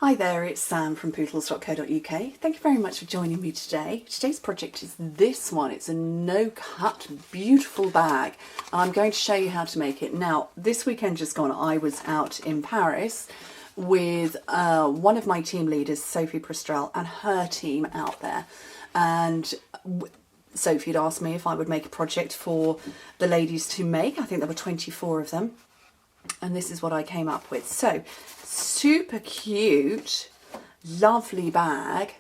Hi there, it's Sam from poodles.co.uk. Thank you very much for joining me today. Today's project is this one. It's a no-cut, beautiful bag. I'm going to show you how to make it. Now, this weekend just gone, I was out in Paris with one of my team leaders, Sophie Prestrel, and her team out there. And Sophie had asked me if I would make a project for the ladies to make. I think there were 24 of them. And this is what I came up with. So, super cute, lovely bag,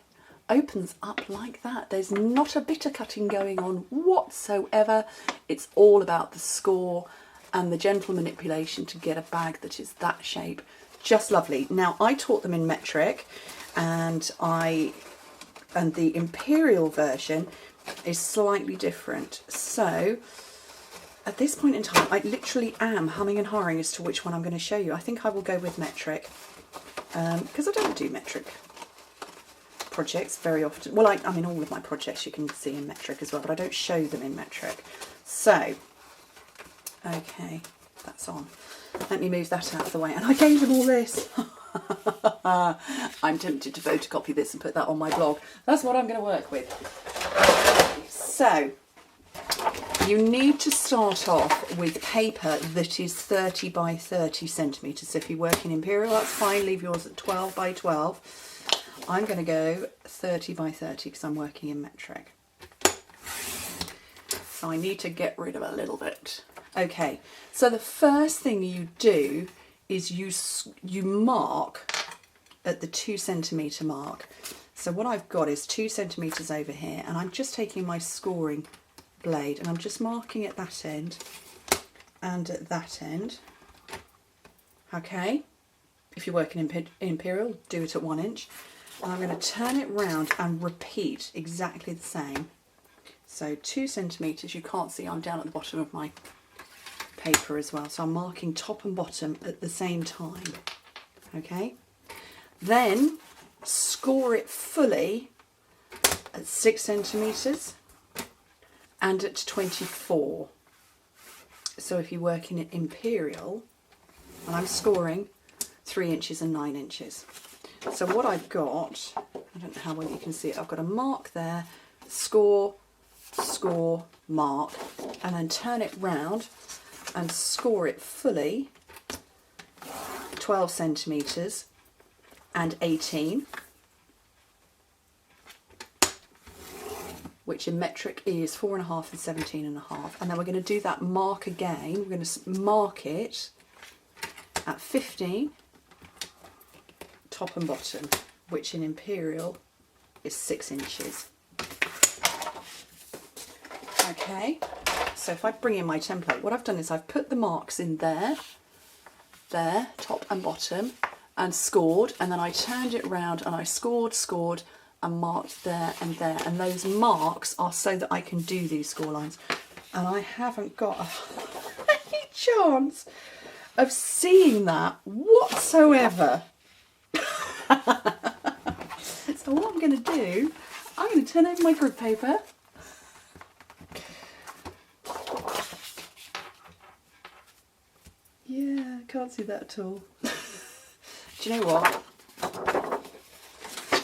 opens up like that. There's not a bit of cutting going on whatsoever. It's all about the score and the gentle manipulation to get a bag that is that shape. Just lovely. Now, I taught them in metric, and the imperial version is slightly different. So at this point in time, I literally am humming and hawing as to which one I'm going to show you. I think I will go with metric, because I don't do metric projects very often. Well, I mean, all of my projects you can see in metric as well, but I don't show them in metric. So, okay, that's on. Let me move that out of the way. And I gave them all this. I'm tempted to photocopy this and put that on my blog. That's what I'm going to work with. So, you need to start off with paper that is 30 by 30 centimetres. So if you work in imperial, that's fine. Leave yours at 12 by 12. I'm going to go 30 by 30 because I'm working in metric. So I need to get rid of a little bit. Okay, so the first thing you do is you mark at the 2 centimetre mark. So what I've got is 2 centimetres over here, and I'm just taking my scoring blade and I'm just marking at that end and at that end. Okay, if you're working in imperial, do it at 1 inch. And I'm going to turn it round and repeat exactly the same. So 2 centimetres, you can't see I'm down at the bottom of my paper as well, so I'm marking top and bottom at the same time. Okay, then score it fully at 6 centimetres and at 24. So if you're working at imperial, and I'm scoring 3 inches and 9 inches. So what I've got, I don't know how well you can see it, I've got a mark there, score, score, mark, and then turn it round and score it fully 12 centimetres and 18, which in metric is 4.5 and 17.5. And then we're going to do that mark again. We're going to mark it at 15, top and bottom, which in imperial is 6 inches. Okay, so if I bring in my template, what I've done is I've put the marks in there, top and bottom, and scored, and then I turned it round and I scored, and marked there and there, and those marks are so that I can do these score lines, and I haven't got any chance of seeing that whatsoever. So what I'm going to do, I'm going to turn over my grid paper. Yeah, I can't see that at all. Do you know what?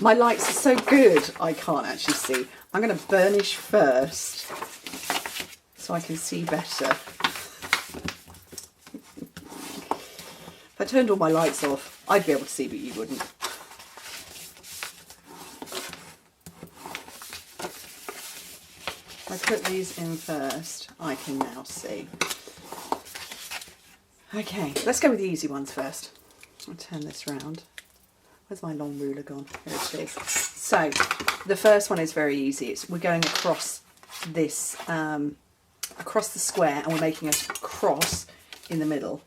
My lights are so good, I can't actually see. I'm going to burnish first so I can see better. If I turned all my lights off, I'd be able to see, but you wouldn't. If I put these in first, I can now see. Okay, let's go with the easy ones first. I'll turn this round. Where's my long ruler gone? Here it is. So the first one is very easy. We're going across this, across the square, and we're making a cross in the middle.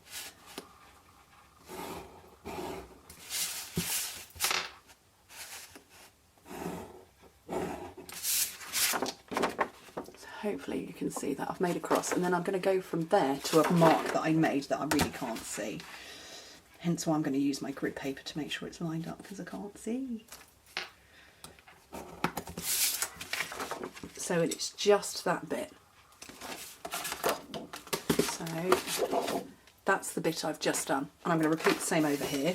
So hopefully you can see that I've made a cross, and then I'm going to go from there to a mark that I made that I really can't see. Hence why I'm going to use my grid paper to make sure it's lined up, because I can't see. So it's just that bit. So that's the bit I've just done. And I'm going to repeat the same over here.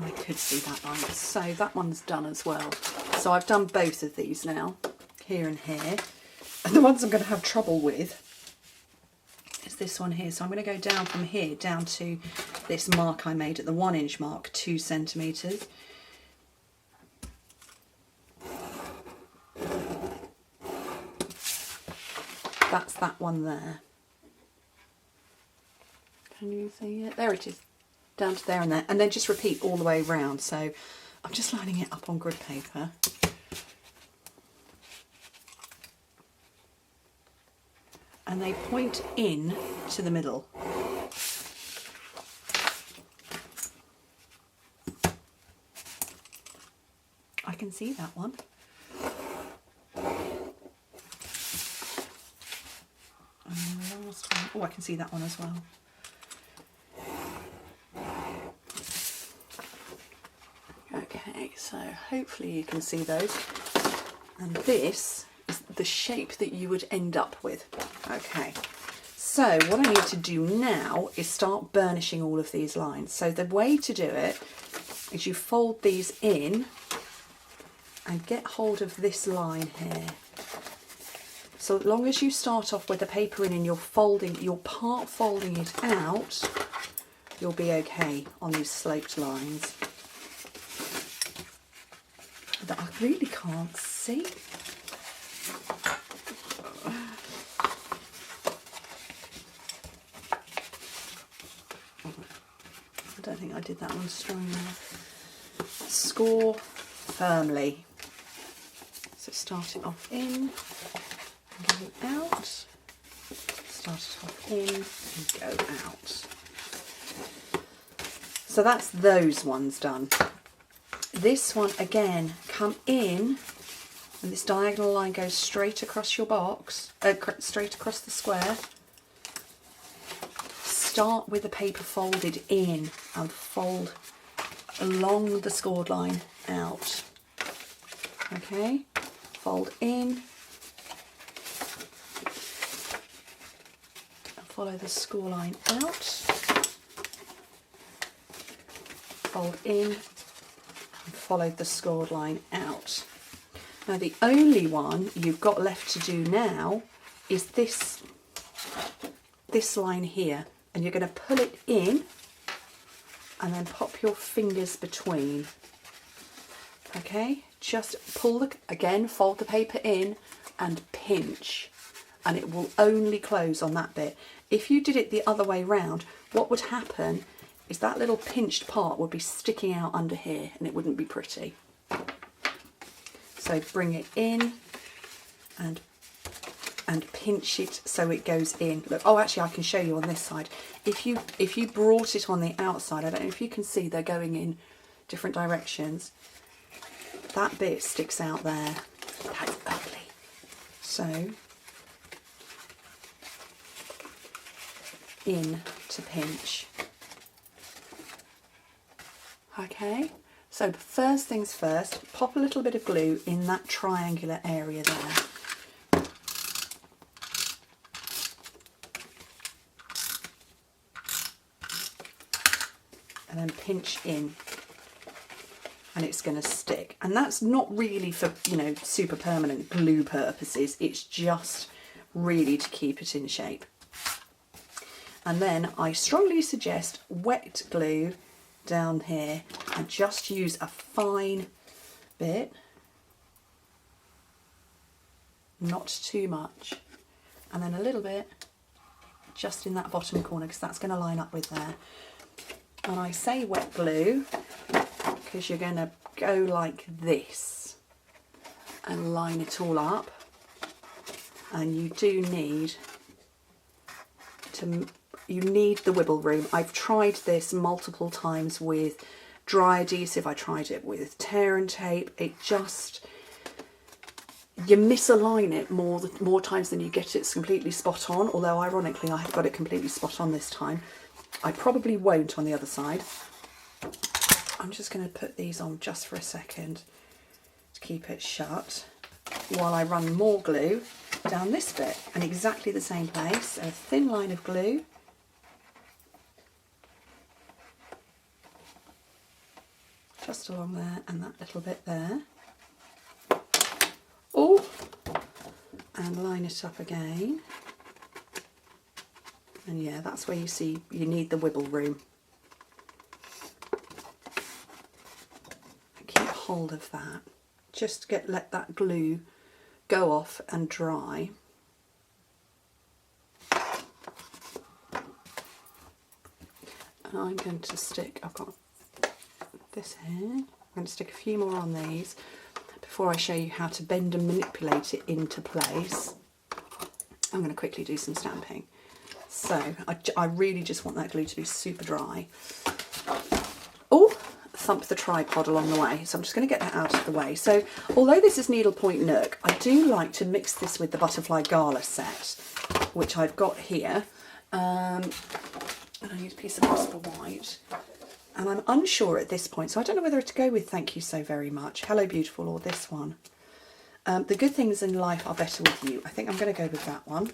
I could see that line. So that one's done as well. So I've done both of these now, here and here. And the ones I'm going to have trouble with is this one here. So I'm going to go down from here down to this mark I made at the 1 inch mark, 2 centimetres. That's that one there. Can you see it? There it is. Down to there and there. And then just repeat all the way around. So I'm just lining it up on grid paper. And they point in to the middle. I can see that one. And the last one, oh, I can see that one as well. Okay, so hopefully you can see those. And this is the shape that you would end up with. Okay, so what I need to do now is start burnishing all of these lines. So the way to do it is you fold these in and get hold of this line here. So as long as you start off with the paper in and you're part folding it out, you'll be okay on these sloped lines. That I really can't see. I don't think I did that one strong enough. Score firmly. So start it off in and go out. Start it off in and go out. So that's those ones done. This one again, come in and this diagonal line goes straight across your box, straight across the square. Start with the paper folded in and fold along the scored line out. Okay, fold in and follow the score line out. Fold in. Follow the scored line out. Now the only one you've got left to do now is this line here, and you're going to pull it in and then pop your fingers between. Okay, just pull again, fold the paper in and pinch, and it will only close on that bit. If you did it the other way round, what would happen is that little pinched part would be sticking out under here and it wouldn't be pretty. So bring it in and pinch it so it goes in. Look, oh actually I can show you on this side. If you brought it on the outside, I don't know if you can see they're going in different directions. That bit sticks out there. That's ugly. So in to pinch. Okay, so first things first, pop a little bit of glue in that triangular area there. And then pinch in, and it's going to stick. And that's not really for, you know, super permanent glue purposes, it's just really to keep it in shape. And then I strongly suggest wet glue down here and just use a fine bit, not too much, and then a little bit just in that bottom corner because that's going to line up with there. And I say wet glue because you're going to go like this and line it all up, and you do need to the wibble room. I've tried this multiple times with dry adhesive, I tried it with tear and tape. It just, you misalign it more times than you get it completely spot on, although ironically I have got it completely spot on this time. I probably won't on the other side. I'm just going to put these on just for a second to keep it shut while I run more glue down this bit, and exactly the same place. So a thin line of glue, just along there and that little bit there. Oh, and line it up again. And yeah, that's where you see you need the wiggle room. Keep hold of that. Just let that glue go off and dry. And I'm going to stick, I've got this here, I'm going to stick a few more on these before I show you how to bend and manipulate it into place. I'm going to quickly do some stamping. So I really just want that glue to be super dry. Oh, thump the tripod along the way. So I'm just going to get that out of the way. So although this is Needlepoint Nook, I do like to mix this with the Butterfly Gala set, which I've got here. And I need a piece of Prosper White. And I'm unsure at this point, so I don't know whether to go with Thank You So Very Much, Hello Beautiful, or this one. The Good Things in Life Are Better With You. I think I'm going to go with that one.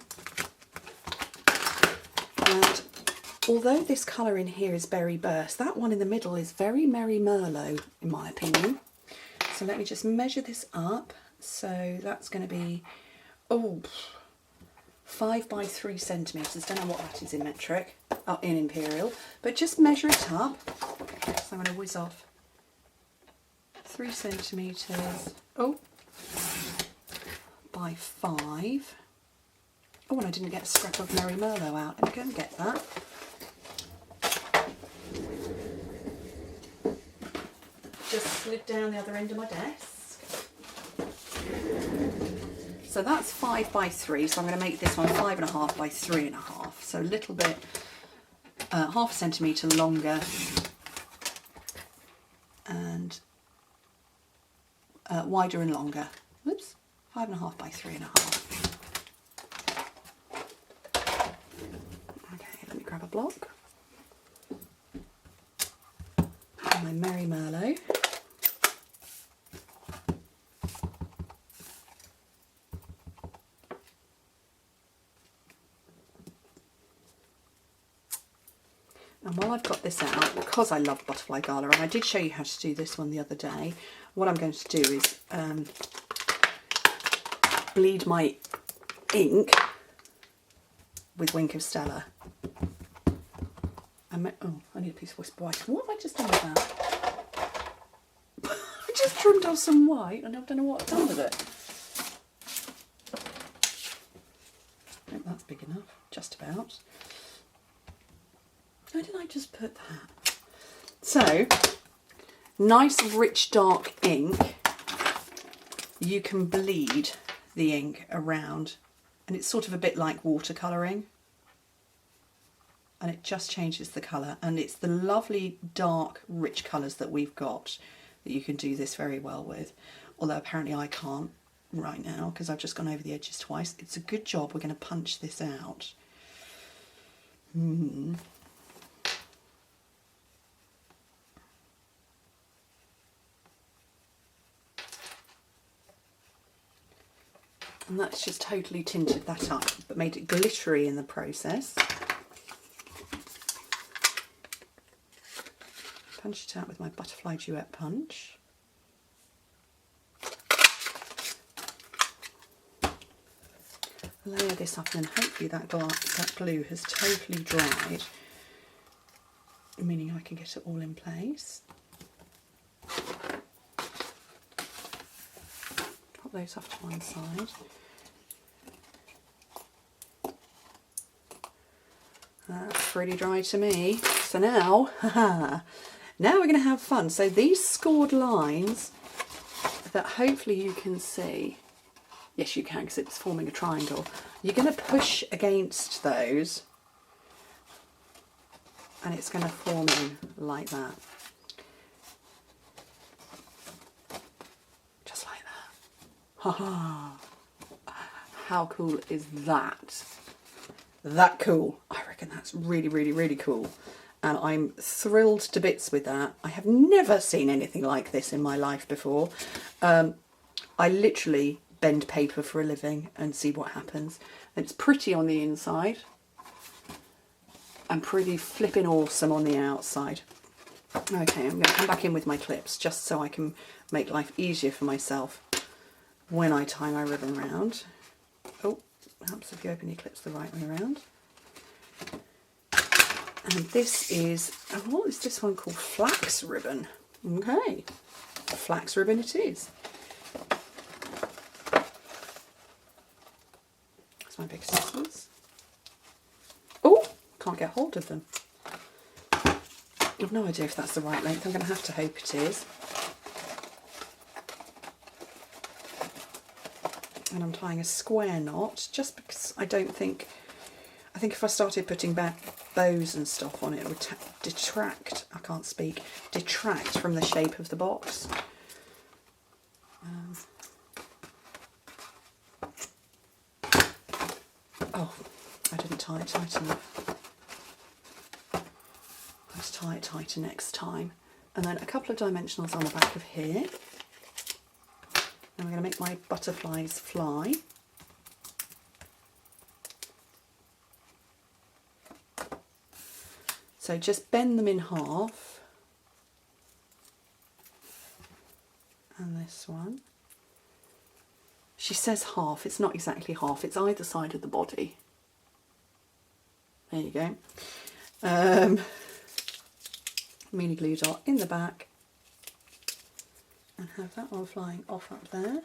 And although this colour in here is Berry Burst, that one in the middle is very Merry Merlot, in my opinion. So let me just measure this up. So that's going to be, 5 by 3 centimetres. Don't know what that is in metric, in imperial, but just measure it up. So I'm going to whiz off 3 centimetres. By 5. Oh, and I didn't get a scrap of Merry Merlot out. Let me go and get that. Just slid down the other end of my desk. So that's 5 by 3, so I'm going to make this one 5.5 by 3.5. So a little bit, half a centimetre longer and wider and longer. Whoops, 5.5 by 3.5. Okay, let me grab a block. And my Merry Merlot. And while I've got this out, because I love Butterfly Gala, and I did show you how to do this one the other day, what I'm going to do is bleed my ink with Wink of Stella. I need a piece of Whisper White. What have I just done with that? I just trimmed off some white and I don't know what I've done with it. I think that's big enough, just about. Where did I just put that? So, nice rich dark ink. You can bleed the ink around and it's sort of a bit like watercolouring. And it just changes the colour, and it's the lovely dark rich colours that we've got that you can do this very well with, although apparently I can't right now because I've just gone over the edges twice. It's a good job. We're going to punch this out. And that's just totally tinted that up but made it glittery in the process. Punch it out with my Butterfly Duet punch. Layer this up and hopefully that glue has totally dried, meaning I can get it all in place. Pop those off to one side. That's pretty dry to me. So now, now we're going to have fun. So these scored lines that hopefully you can see, yes you can because it's forming a triangle, you're going to push against those and it's going to form in like that. Just like that. Ha ha! How cool is that? That cool. I reckon that's really, really, really cool. And I'm thrilled to bits with that. I have never seen anything like this in my life before. I literally bend paper for a living and see what happens. And it's pretty on the inside and pretty flipping awesome on the outside. Okay, I'm going to come back in with my clips just so I can make life easier for myself when I tie my ribbon round. Oh, perhaps if you open your clips the right way around. And this is, oh, what is this one called? Flax ribbon. Okay, flax ribbon it is. That's my big scissors. Oh, can't get hold of them. I've no idea if that's the right length. I'm going to have to hope it is. And I'm tying a square knot just because I think if I started putting back bows and stuff on it, it would detract, I can't speak, detract from the shape of the box. Oh, I didn't tie it tight enough. Let's tie it tighter next time. And then a couple of dimensionals on the back of here. And I'm going to make my butterflies fly. So just bend them in half. And this one. She says half, it's not exactly half, it's either side of the body. There you go. Mini glue dot in the back. And have that one flying off up there.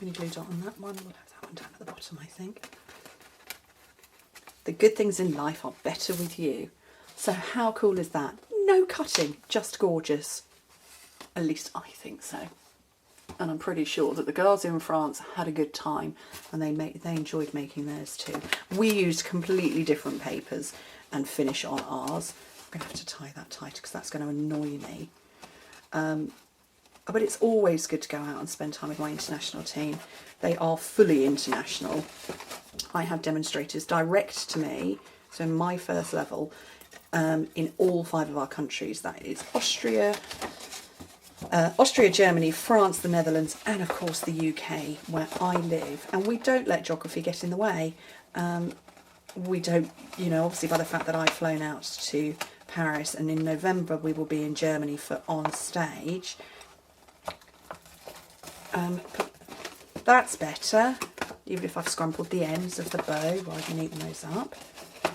Mini glue dot on that one, we'll have that one down at the bottom, I think. The good things in life are better with you. So how cool is that? No cutting, just gorgeous. At least I think so. And I'm pretty sure that the girls in France had a good time and they enjoyed making theirs too. We used completely different papers and finish on ours. I'm going to have to tie that tighter because that's going to annoy me. But it's always good to go out and spend time with my international team. They are fully international. I have demonstrators direct to me, so in my first level, in all 5 of our countries. That is Austria, Germany, France, the Netherlands, and of course the UK, where I live. And we don't let geography get in the way. We don't, you know, obviously by the fact that I've flown out to Paris, and in November we will be in Germany for On Stage. That's better, even if I've scrumpled the ends of the bow while I've been eating those up.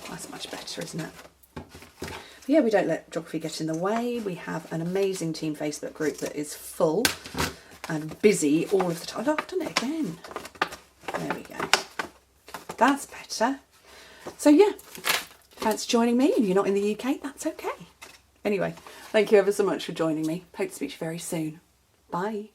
That's much better, isn't it? But yeah, we don't let geography get in the way. We have an amazing team Facebook group that is full and busy all of the time. Oh, I've done it again. There we go. That's better. So yeah, thanks for joining me, and you're not in the UK, that's okay. Anyway, thank you ever so much for joining me. Hope to speak to you very soon. Bye.